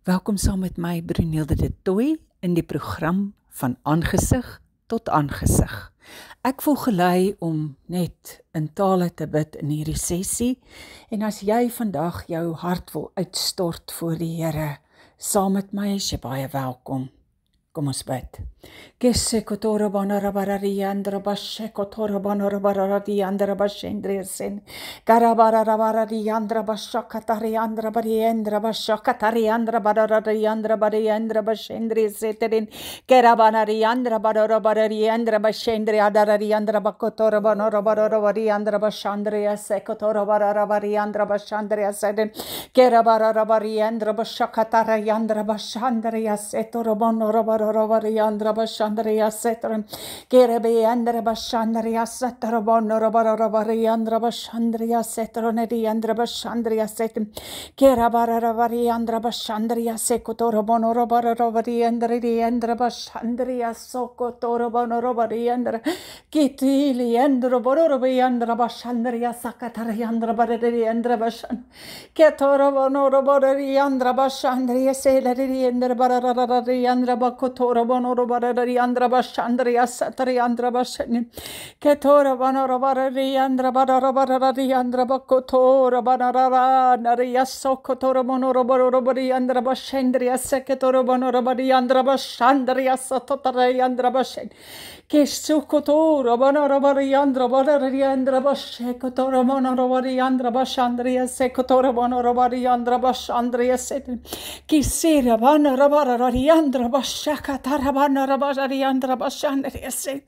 Welkom saam met my, Brunilde de Tooy, in die program van aangesig tot aangesig. Ek voel gelei om net in tale te bid in hierdie sessie, en as jy vandag jou hart wil uitstort voor die Here, saam met my is jy baie welkom. Kom ons bid. Kesekotoro banarabarariandra bashekotoro banarabarariandra bashendresen. Garabararabarariandra bashakatariandra bariendra bashakatariandra bararariandra bariendra bashendreseterin. Garabanariandra bararabarariandra bashendriadarariandra bakotoro banarabarariandra bashandria sekotoro bararabariandra bashandria seden. Garabararabariandra bashakatariandra bashandria setoro banarabar Yandra Bashandria Setram, Kerebe Andra Bashandria Satarabon, Yandra Bashandria Setronedi Andra Bashandria Setim, Kerabaravari Andra Bashandria Secotorabon, Andra Bashandria Socotorabon, Andra Kitili Andra Borobi Andra Bashandria Sakatari Andra Baradi Andra Bashan, Ketorabon, Andra Bashandria Seladi Andra Baradi Andra Bakotora Bonorobari Andra Bashandria Satari Andra Bashan Ketora Bonorobari Andra Badarabari Andra Bakotora Banara Naria Sokotora Bonorobari Andra Bashandria Seketora Bonorobari Andra Bashandria Satotari Andra Bashan Kesukotora Bonorobari Andra Badari Andra Bashekotora Bonorobari Andra Bashandria Sekotora Bonorobari Andra Bashandria Setin Kisira Banarabari Andra Shakatarabana Rabari Andra Bashandriase,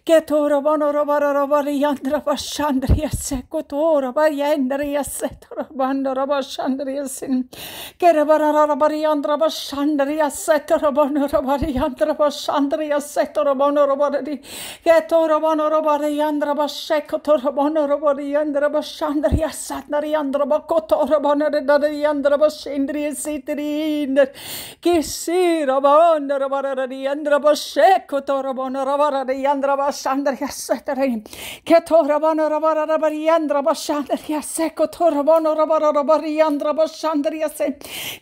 Ketorabano Rabari Andra Bashandriase, Kotora Bayandriase, Torabanda Rabashandriasin, Kerabara Andra Bashandriase, Torabano Rabari Andra Bashandriase, Torabano Rabari, Ketorabano Rabari Andra Bashekotorabano Rabari Andra Bashandriase, Nariandra Bakotorabana Andra Bashandriase, Kisira Barari Andra Basheko Torabona Ravaradi Andra Bashandria Setterin Ketorabana Ravarabari Andra Bashandria Seko Torabona Ravarabari Andra Bashandria Sen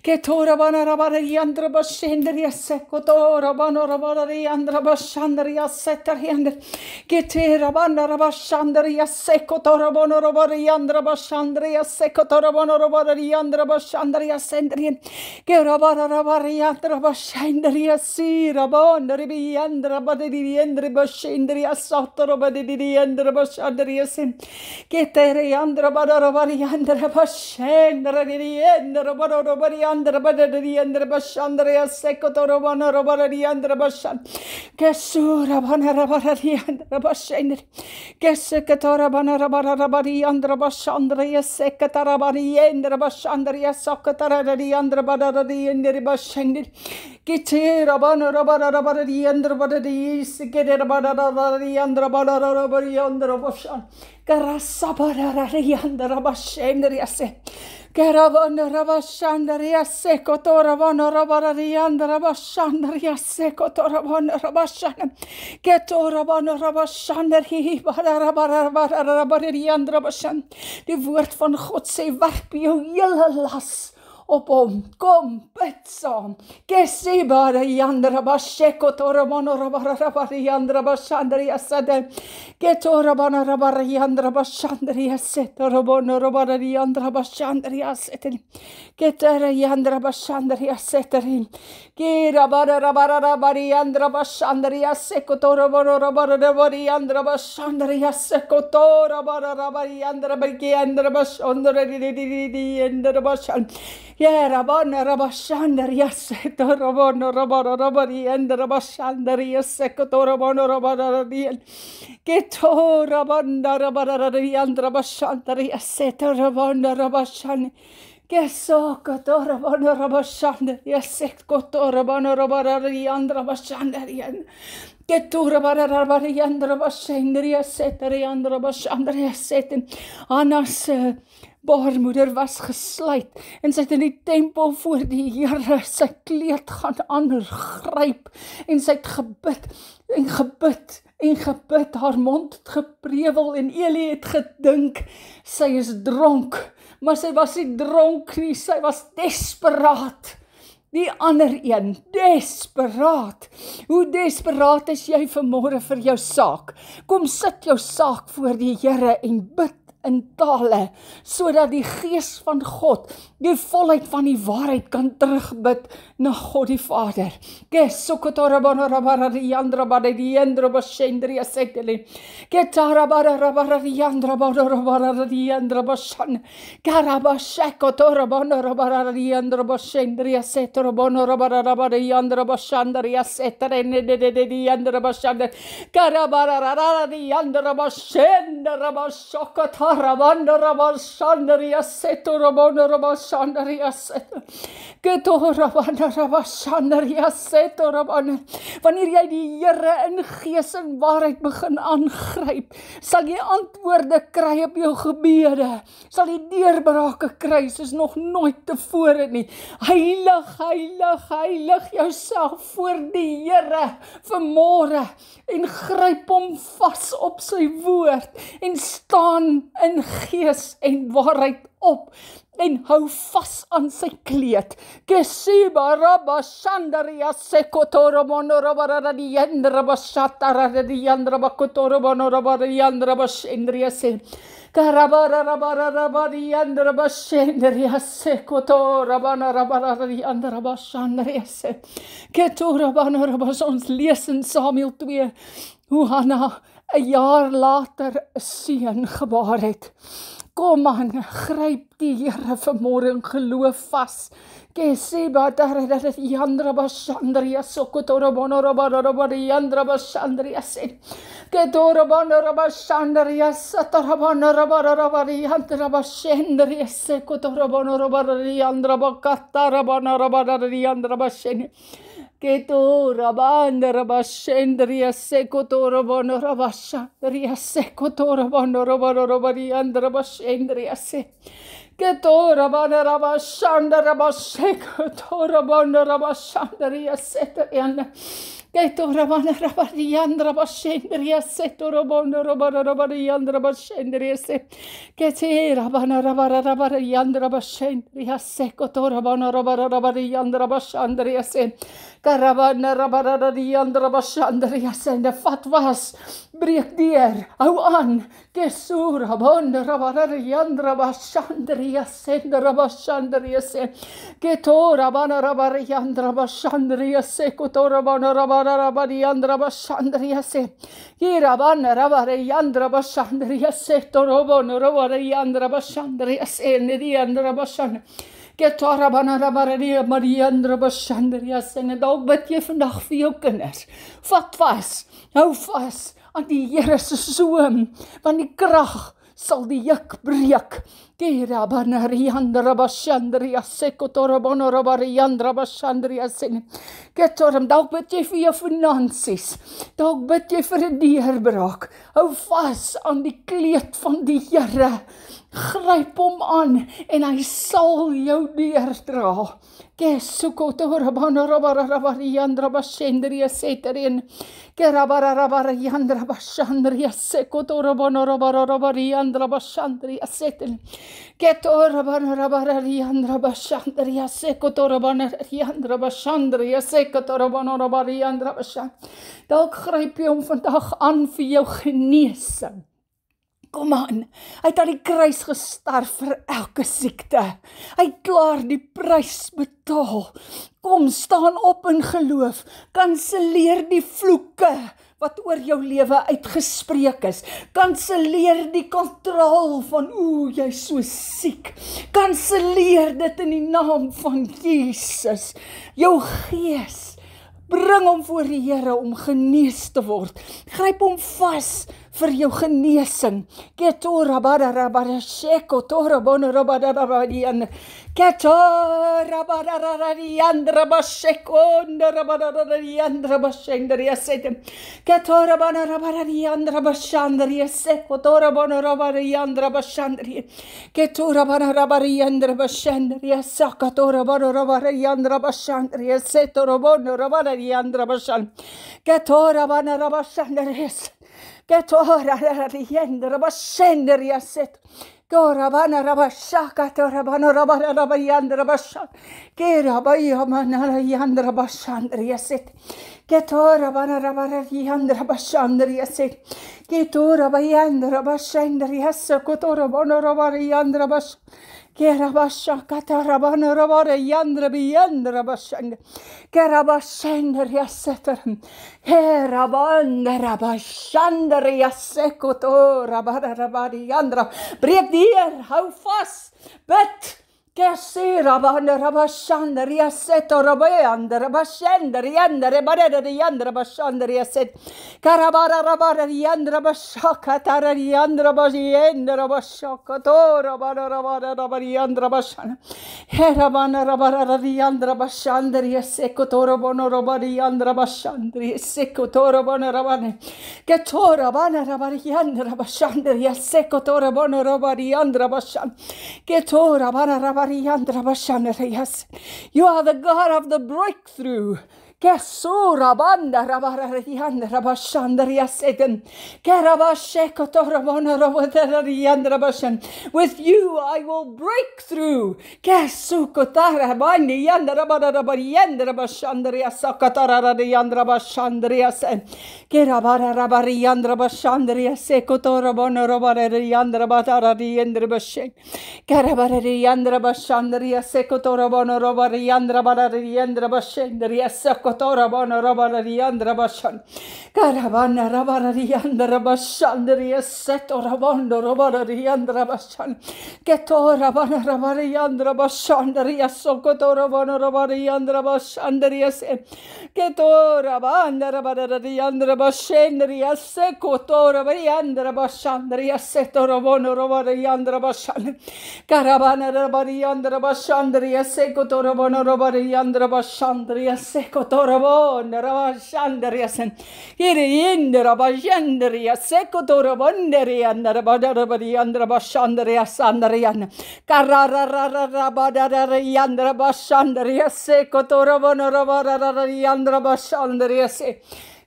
Ketorabana Ravari Andra Bashandria Seko Torabana Ravari Andra Bashandria Setterin Keterabana Rabashandria Seko Torabona Ravari Andra Bashandria Seko Torabona Ravari Andra Bashandria Sendrin Kerabara Ravari Andra Bashandria Rabondri Andra Badiri Andri Bashindria Sotoro Badiri Andra Bashandria Sim Ketere Andra Badavari Andra Bashandra Andra Badori Andra Badari Andra Bashandria Secotoro Banarabari Andra Bashan Kesura Banarabari Andra Bashandri Kesekatora Banarabari Andra Bashandria Sekatarabari Andra Bashandria Sokatara Andra Badari Andri Bashandri Kitira Rabari Andra Badadi, Sikere Badari Andra Badari Andra Bashan, Karasabari Andra Bashandriase, Caravana Rabashandriase, Cotoravana Rabari Andra Bashandriase, Cotoravana Rabashan, Ketoravana Rabashandri, Badarabari Andra Bashan, die woord van God sê, werp jou hele las op hom, kom, bid saam. Kesibara yandra basheko toramono rabari yandra bashandri asade. Ketorabana rabari yandra bashandri aset toramono rabari yandra bashandri asetin. Ketera yandra bashandri asetin. Kirabara rabari yandra bashandri aseko toramono rabari yandra bashandri aseko torabara rabari yandra bagi yandra bashandri yandra bashan. Yerabana Rabashandaria Setorabana Rabari and Rabashandaria Secotorabana Rabarian Getorabanda Rabari and Rabashandaria Setorabana Rabashan Gesocotorabana Rabashandaria Secotorabana Rabari and Rabashandarian Geturabari and Rabashandaria Setari and Rabashandaria Setin Anas baarmoeder was gesluit en sy het in die tempel voor die Here sy kleed gaan aangryp en sy het gebid en gebid en gebid, haar mond het geprewel en Eli het gedink sy is dronk, maar sy was nie dronk nie, sy was desperaat. Die ander een, desperaat. Hoe desperaat is jy vanmôre vir jou saak? Kom sit jou saak voor die Here en bid in tale, sodat die Gees van God die volheid van die waarheid kan terugbid na God die Vader. Rabanda Rabashandaria Seto Rabona Rabashandaria Seto Keto Rabanda Rabashandaria Seto Rabana. Wanneer jy die Here in gees en waarheid begin aangryp, sal jy antwoorde kry op jou gebede. Sal jy deurbrake kry soos nog nooit tevore nie. Heilig, heilig, heilig jouself voor die Here vanmôre en gryp hom vas op sy woord en staan in gees en waarheid op en hou vas aan sy kleed. Kesiba rabashandaria sekotoro monorabara di yandra bashatara di yandra bakotoro monorabara yandra bashendria se. Karabara rabara rabari yandra bashendria sekotoro monorabara di yandra bashandria se. Ketora monorabas, ons lees in Samuel 2 hoe Hanna 'n jaar later 'n seun gebaar het. Kom aan, gryp die Here vanmôre in geloof vas. Kesiba darada yandra bashandria sokotoro monorabara yandra bashandria se. Ketora monorabashandria satarabana rabara yandra bashendria se kotoro monorabara yandra bakatara rabara yandra bashen. Keto rabanda rabashendria sekoto rabana rabashandria sekoto rabana rabari andra bashendria se. Keto rabana rabashanda rabasekoto rabana rabashandria setariana. Keto rabana rabari andra bashendria seto rabana rabari andra bashendria se. Kete rabana rabari andra bashendria sekoto rabana rabari andra bashandria se. Karavana rabara die andere bashandria sende vat was, breek deur, hou aan, kesura bonde rabara die andere bashandria sende rabashandria se, ketora bana rabara die andere bashandria se, kotora bana rabara die andere bashandria se, kira bana rabara die andere bashandria se, torobona rabara die andere bashandria se, die andere bashandria. Ketara banarabaria Mariandra bashandria en dalk bid jy vandag vir jou kinders. Vat vas, hou vas aan die Here se soem, want die krag sal die juk breek. Kera banariandra bashandria sekotora banarabariandra bashandria sen. Ketoram dalk bid jy vir jou finansies. Dalk bid jy vir 'n deurbraak. Hou vas aan die kleed van die Here. Gryp hom aan en hy sal jou deurdra. Kesukotora banarabariandra bashandria seterin. Kerabarabariandra bashandria sekotora banarabariandra bashandria seterin. Ketora banarabariandra bashandria sekotora banariandra bashandria sekotora banarabariandra bashandria. Dalk gryp jy hom vandag aan vir jou genesing. Kom aan, hy het aan die kruis gesterf vir elke siekte. Hy het klaar die prys betaal. Kom, staan op in geloof. Kanselleer die vloeke wat oor jou lewe uitgespreek is. Kanselleer die kontrol van jy so siek. Kanselleer dit in die naam van Jesus. Jou gees, bring hom voor die Here om genees te word. Gryp hom vas vir jou genesing. Ketora barabara sheko tora bonarabara rabadian. Ketora barabarian rabasheko narabarian rabashendria setem. Ketora barabarian rabashandria seko tora bonarabarian rabashandria. Ketora barabarian rabashandria sakatora bonarabarian rabashandria setora bonarabarian rabashan. Ketora barabashandria. Ketora riendra bashendria set. Korabana rabashaka torabana rabana rabayandra bashan. Kerabayamana yandra bashandriasit. Ketorabana rabana yandra bashandriasit. Ketorabayandra bashandriasa kotorabana rabana yandra bash. Kerabasha katarabana rabana yandra biyandra bashan. Kerabashandria seterim. Herabandra bashandria sekoto rabana rabana yandra. Breek die Heer, hou vas, bid. Kesi rabana rabashanda riaseto rabayanda rabashanda rianda rebarada rianda rabashanda riaset. Karabara rabara rianda rabashaka tara rianda rabashenda rabashaka to rabara rabara rabarianda rabashana. Herabana rabara rianda rabashanda riaseko to rabono rabarianda rabashanda riaseko to rabono rabane. Ketora bana rabarianda rabashanda riaseko to rabono rabarianda rabashan. Ketora bana rabari. Yes. You are the God of the breakthrough. Kesura banda rabararianda rabashandaria seten. Kerabashekotorabona rabadararianda rabashan. With you I will break through. Kesukotara bandi yanda rabarabarianda rabashandaria sakatararianda rabashandaria sen. Kerabara rabarianda rabashandaria sekotorabona rabararianda rabatararianda rabashen. Kerabararianda rabashandaria sekotorabona rabarianda rabararianda rabashendaria sakatararianda Kotora bana rabara riandra bashan. Karabana rabara riandra bashan. Seto rabando rabara riandra bashan. Ketora bana rabara riandra bashan. Riaso kotora bana rabara riandra bashan. Riase. Ketora bana rabara riandra bashan. Riase kotora riandra bashan. Riase tora bana rabara riandra bashan. Karabana rabara riandra bashan. Riase kotora bana rabara riandra bashan. Riase kotora Torabon, Rabashandariasen, Irind, Rabashandria, Secotorabondaria, and Rabadabadi, and Rabashandaria, Sandarian, Carrara, Rabadarian, Rabashandaria, Secotorabon, Rabadarian, Rabashandaria,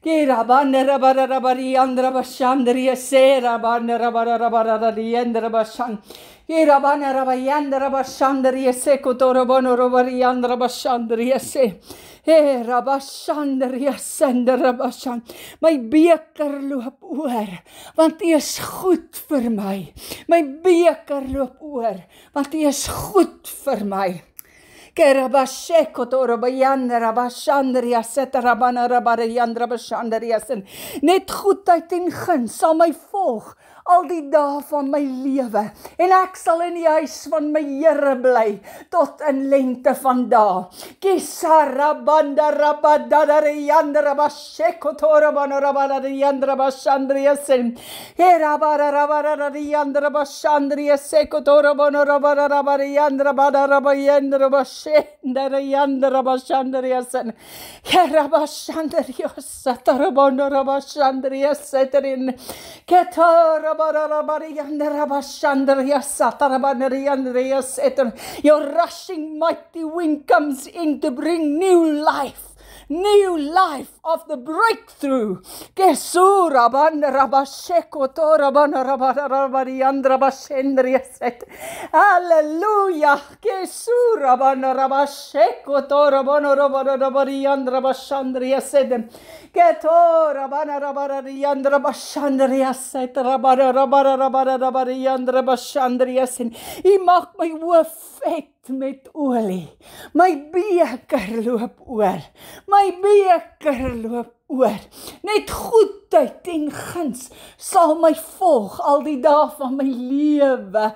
Kirabana Rabadabadi, and Rabashandaria, Serabana Rabadabadi, and Rabashan. Kirabana Rabayanda Rabashandaria, Secotorabon, Rabarian, Rabashandaria, se. Hey, Rabashandaria, Sender Rabashan. My beker loop oor, want U is goed vir my. My beker loop oor, want U is goed vir my. Kerabasheko torobayanda rabashandaria setarabana rabarayandra bashandaria sen. Net goedheid en guns sal my volg al die dae van my lewe en ek sal in die huis van my Here bly tot in lengte van dae. Kisarabanda rabadariandra rabasheko torabana rabarayandra bashandria sen. Herabara rabarayandra bashandria seko torabana rabarayandra badarabayandra bash Shendariandra Bashandariasan, Kerabashandarios, Satarabona Rabashandariaseterin, Ketarabariandra Bashandarias, Satarabanariandriaseter. Your rushing mighty wind comes in to bring new life of the breakthrough. Kesura banda rabasheko tora bana rabariandra bashendriaset. Hallelujah. Kesura bana rabasheko tora bana rabariandra bashandriaset. Ketora bana rabariandra bashandriaset. Rabariandra bashandriaset. Hy maak my hoof vet met olie. My beker loop oor. My beker loop oor. Net goedheid en guns sal my volg al die dae van my lewe.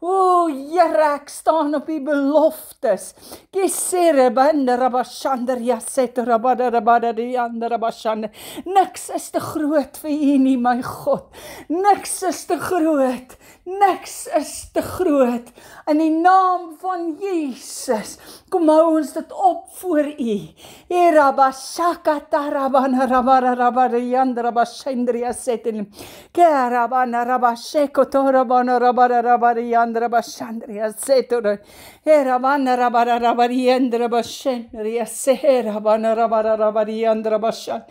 O Here, ek staan op die beloftes. Kesere bande rabashandaria set rabadabadadiandarabashand. Niks is te groot vir U nie, my God. Niks is te groot. Niks is te groot. In die naam van Jesus, kom hou ons dit op voor U. Erabashakatarabana rabarabadiandarabashendria setin. Kerabana rabashekotorabana rabarabadiandarabashand. andra bashandria setoro. Era bana rabara rabari andra bashandria sera bana rabara rabari andra bashan.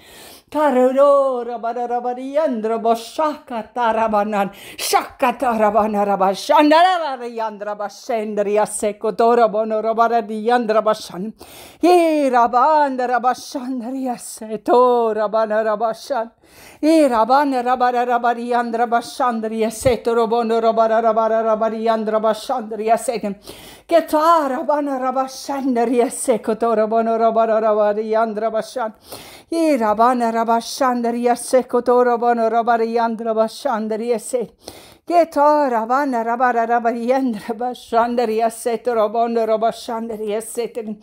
Taroro rabara rabari andra bashaka tarabanan. Shaka tarabana rabashandra rabari andra bashandria sekotora bono rabara di andra bashan. Era bana rabashandria setora bana rabashan. Rabana rabara rabari andra bashandria setoro bono rabara rabara rabari andra bashandria setem. Ketara bana rabashandria sekotora bono rabara rabari andra bashan. Rabana rabashandria sekotora bono rabari andra bashandria se. Ketara bana rabara rabari andra bashandria setoro bono rabashandria setem.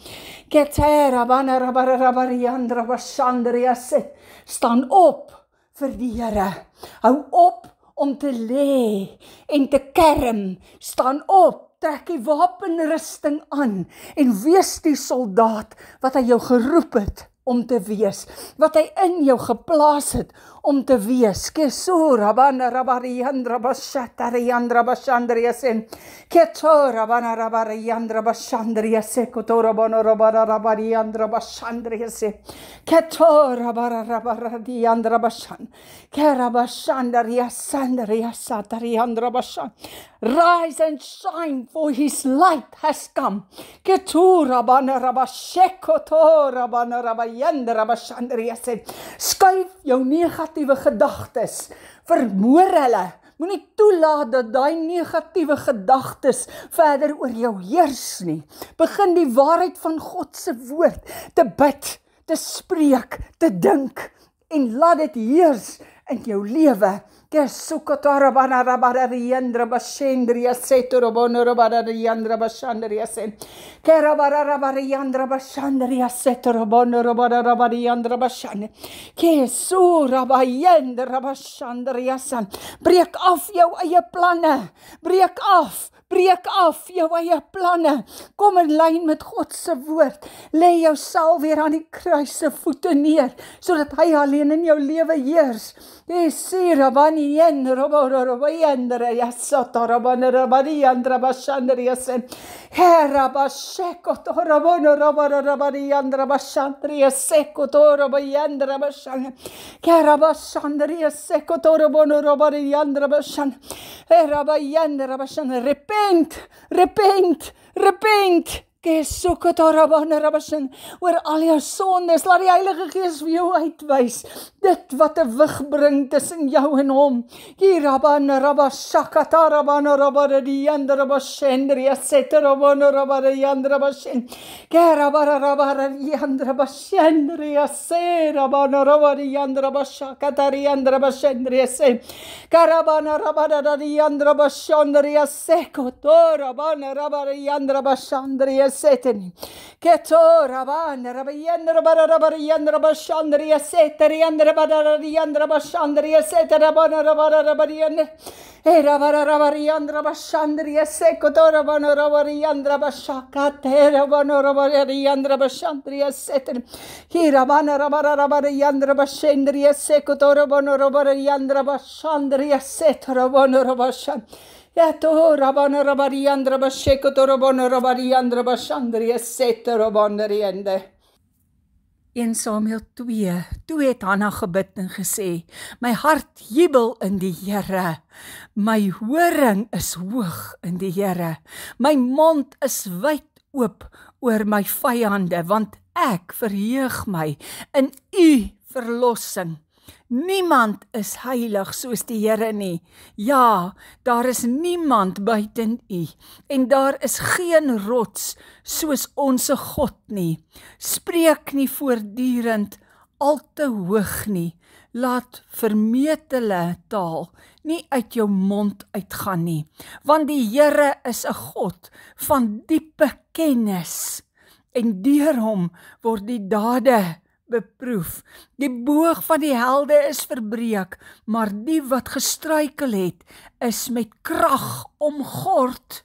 Ketara bana rabara rabari andra bashandria set. Staan op vir die Here. Hou op om te lê en te kerm. Staan op, trek die wapenrusting aan en wees die soldaat wat hy jou geroep het om te wees, wat hy in jou geplaas het om te wees. Kesura bana rabari andra bashatari andra bashandria sen. Ketora bana rabari andra bashandria se kotora bana rabari andra bashandria se. Ketora bara rabari andra bashan. Kera bashandria sandria satari andra bashan. Rise and shine, for his light has come. Ketura bana rabashekotora bana rabayandra bashandria se. Skuif jou negatiewe gedagtes, vermoor hulle. Moenie toelaat dat daai negatiewe gedagtes verder oor jou heers nie. Begin die waarheid van God se woord te bid, te spreek, te dink en laat dit heers in jou lewe. Kesukotara bana rabara riandra bashendria setoro bono rabara riandra bashandria sen. Kerabara rabara riandra bashandria setoro bono rabara rabara riandra bashan. Kesura bayendra bashandria san. Breek af jou eie planne. Breek af jou eie planne. Kom in lyn met God se woord. Lê jouself weer aan die kruis se voete neer, sodat hy alleen in jou lewe heers. Sira bani yen roboro robayendra yasota robana robari andra bashandria sen. Hera basheko torobono roboro robari andra bashandria seko torobayendra bashan. Kera bashandria seko torobono robari andra bashan. Hera bayendra bashan. Repent. Oor al jou sondes, laat die Heilige Gees vir jou uitwys, dit wat 'n wig bring tussen jou en hom. Kirabana rabashakata rabana rabara diandra rabashendria seterabana rabara diandra bashen. Kerabara rabara diandra bashendria serabana rabara diandra bashakata diandra bashendria se. Karabana rabara diandra bashandria sekotora bana rabara diandra bashandria seteni. Ketora bana rabayandra barabayandra bashandria seteri andra barayandra bashandria setera bana rabarayandra. Era barayandra bashandria sekotora bana rabarayandra bashakatera bana rabarayandra bashandria seteni. Hira bana rabarayandra bashendria sekotora bana rabarayandra bashandria setera bana rabashan. Yato rabana rabariandra bashekoto rabana rabariandra bashandria sette rabandriende. 1 Samuel 2, toe het Hanna gebid en gesê, my hart jubel in die Here, my horing is hoog in die Here, my mond is wyd oop oor my vyande, want ek verheug my in u verlossing. Niemand is heilig soos die Here nie. Ja, daar is niemand buiten u en daar is geen rots soos onse God nie. Spreek nie voortdurend al te hoog nie. Laat vermetele taal nie uit jou mond uitgaan nie, want die Here is 'n God van diepe kennis en deur hom word die dade beproef. Die boog van die helde is verbreek, maar die wat gestruikel het, is met krag omgord.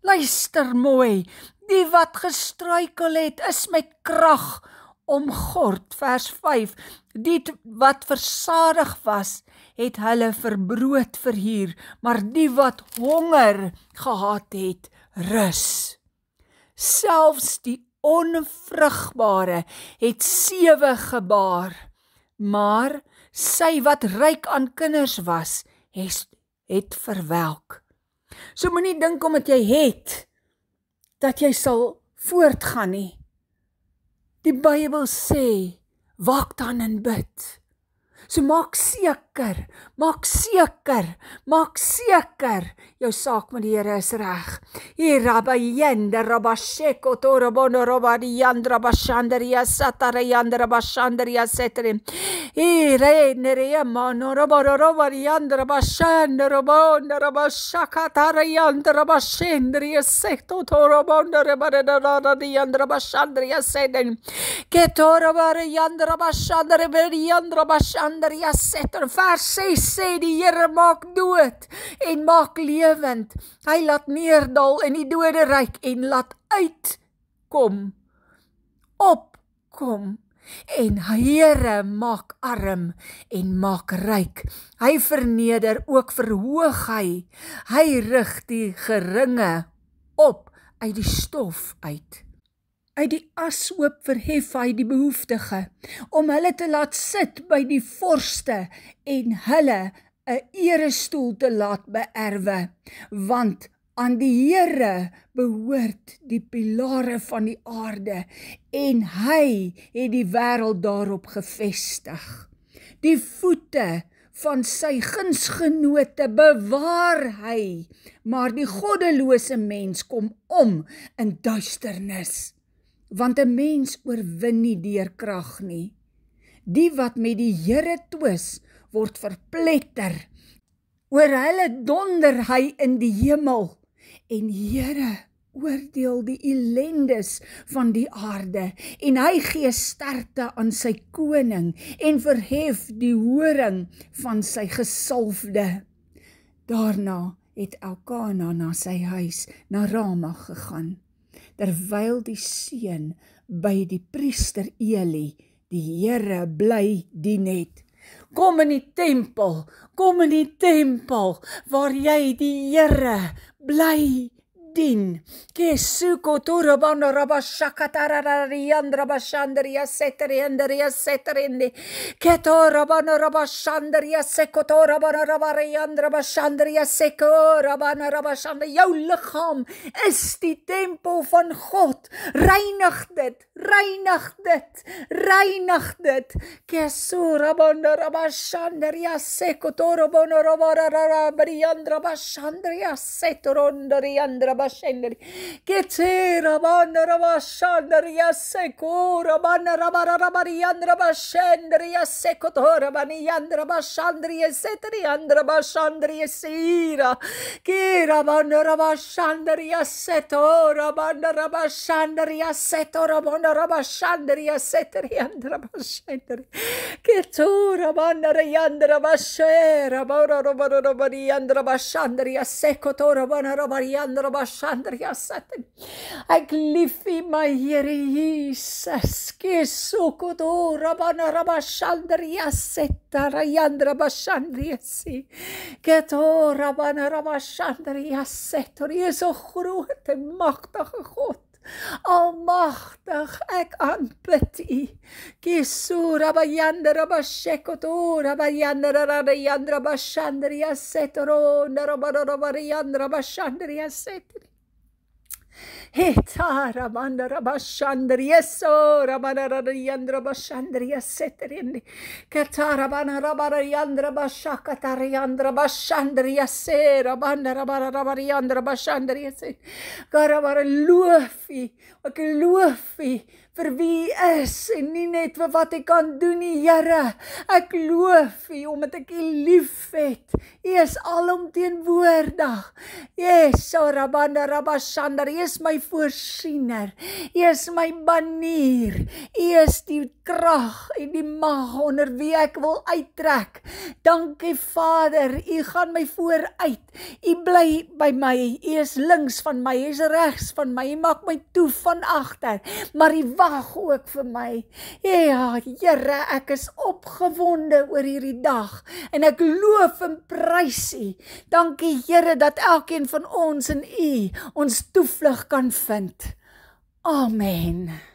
Luister mooi, die wat gestruikel het, is met krag omgord, vers 5, die wat versadig was, het hulle vir brood verhuur, maar die wat honger gehad het, rus. Selfs die onvrugbare het 7 gebaar, maar sy wat ryk aan kinders was, het verwelk. So moenie dink omdat jy het, dat jy sal voortgaan nie. Die Bybel sê, waak dan en bid. So maak seker, jou saak met die Here is reg. Hirabayende rabasheko torobono robadiandra bashandaria satarayandra bashandaria setrim. Hireneria mano robadiandra bashandra robona rabashakatarayandra bashendria sekto torobono rabadiandra bashandria sedem. Ketorabariandra bashandra beriandra bashandria setter. Vers 6 sê die Here maak dood en maak lewend. Hy laat neerdal in die doderyk en laat uitkom, opkom. En Here maak arm en maak ryk. Hy verneder, ook verhoog hy. Hy rig die geringe op uit die stof uit. Uit die ashoop verhef hy die behoeftige, om hulle te laat sit by die vorste en hulle 'n erestoel te laat beerwe, want aan die Here behoort die pilare van die aarde en hy het die wêreld daarop gevestig. Die voete van sy gunsgenote bewaar hy, maar die goddelose mens kom om in duisternis. Want 'n mens oorwin nie deur krag nie. Die wat met die Here twis, word verpletter. Oor hulle donder hy in die hemel. En Here oordeel die elendes van die aarde. En hy gee sterkte aan sy koning. En verhef die horing van sy gesalfde. Daarna het Elkana na sy huis, na Rama gegaan. Terwyl die seun by die priester Eli die Here bly dien het. Kom in die tempel, waar jy die Here bly dien. Kesuko turabana rabashakatarariandra bashandaria seteriandria seterindi. Ketorabana rabashandaria sekotorabana rabariandra bashandaria sekorabana rabashanda. Jou liggaam is die tempel van God. Reinig dit. Kesurabana rabashandaria sekotorabana rabariandra bashandaria setorondariandra bashendri. Ketera bana rabashandaria sekora bana rabariandra bashendria sekotora baniandra bashandria setriandra bashandria sira. Kera bana rabashandaria setora bana rabashandaria setora bana rabashandria setriandra bashendri. Ketura bana riandra bashera bana rabariandra bashandria sekotora bana rabariandra ek lief U my Here Jesus. Kesokoto rabana rabashandria setarayandra bashandria si. Keto rabana rabashandria setor. U is 'n groot en magtige God. Almagtig, ek aanbid U. Kesura bayandra bashekoto rabayandra radayandra bashandria setoro narabarabariandra bashandria setri. Hetara mandara bashandria so rabarabariandra bashandria setri. Katara banarabariandra bashakatariandra bashandria se rabarabariandra bashandria se. Garabara loof U, ek loof U vir wie U is en nie net vir wat ek kan doen nie, Here. Ek loof U omdat ek U liefhet. U is alomteenwoordig. Yes, Rabanda Rabashandar, U is my voorsiener. U is my banier. U is die krag en die mag onder wie ek wil uittrek. Dankie Vader, U gaan my vooruit. U bly by my. U is links van my, U is regs van my. U maak my toe van agter, maar U wag ook vir my. Ja, Here, ek is opgewonde oor hierdie dag en ek loof en prys U. Dankie Here dat elkeen van ons in U ons toevlug kan vind. Amen.